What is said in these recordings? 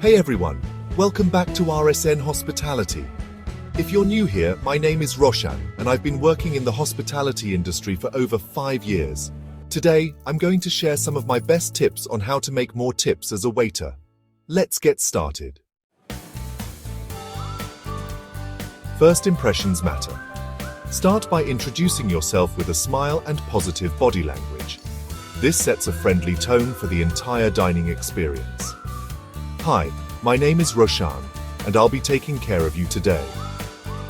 Hey everyone, welcome back to RsN Hospitality. If you're new here, my name is Roshan and I've been working in the hospitality industry for over 5 years. Today, I'm going to share some of my best tips on how to make more tips as a waiter. Let's get started. First impressions matter. Start by introducing yourself with a smile and positive body language. This sets a friendly tone for the entire dining experience. Hi, my name is Roshan, and I'll be taking care of you today.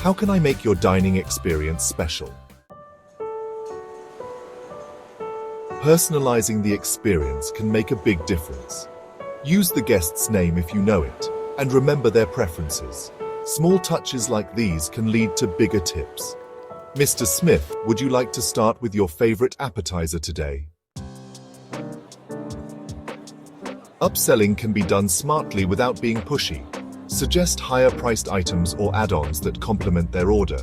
How can I make your dining experience special? Personalizing the experience can make a big difference. Use the guest's name if you know it, and remember their preferences. Small touches like these can lead to bigger tips. Mr. Smith, would you like to start with your favorite appetizer today? Upselling can be done smartly without being pushy. Suggest higher-priced items or add-ons that complement their order.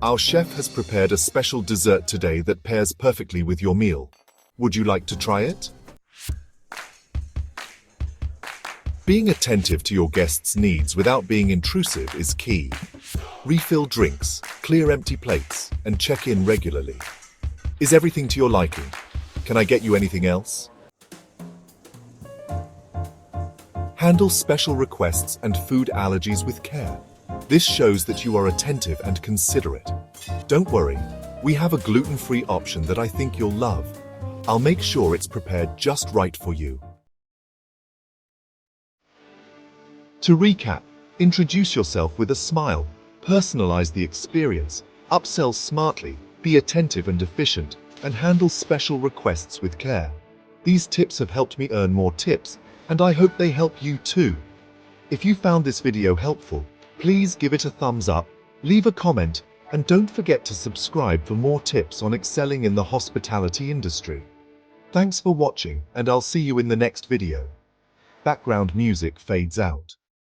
Our chef has prepared a special dessert today that pairs perfectly with your meal. Would you like to try it? Being attentive to your guests' needs without being intrusive is key. Refill drinks, clear empty plates, and check in regularly. Is everything to your liking? Can I get you anything else? Handle special requests and food allergies with care. This shows that you are attentive and considerate. Don't worry, we have a gluten-free option that I think you'll love. I'll make sure it's prepared just right for you. To recap, introduce yourself with a smile, personalize the experience, upsell smartly, be attentive and efficient, and handle special requests with care. These tips have helped me earn more tips, and I hope they help you too. If you found this video helpful, please give it a thumbs up, leave a comment, and don't forget to subscribe for more tips on excelling in the hospitality industry. Thanks for watching, and I'll see you in the next video. Background music fades out.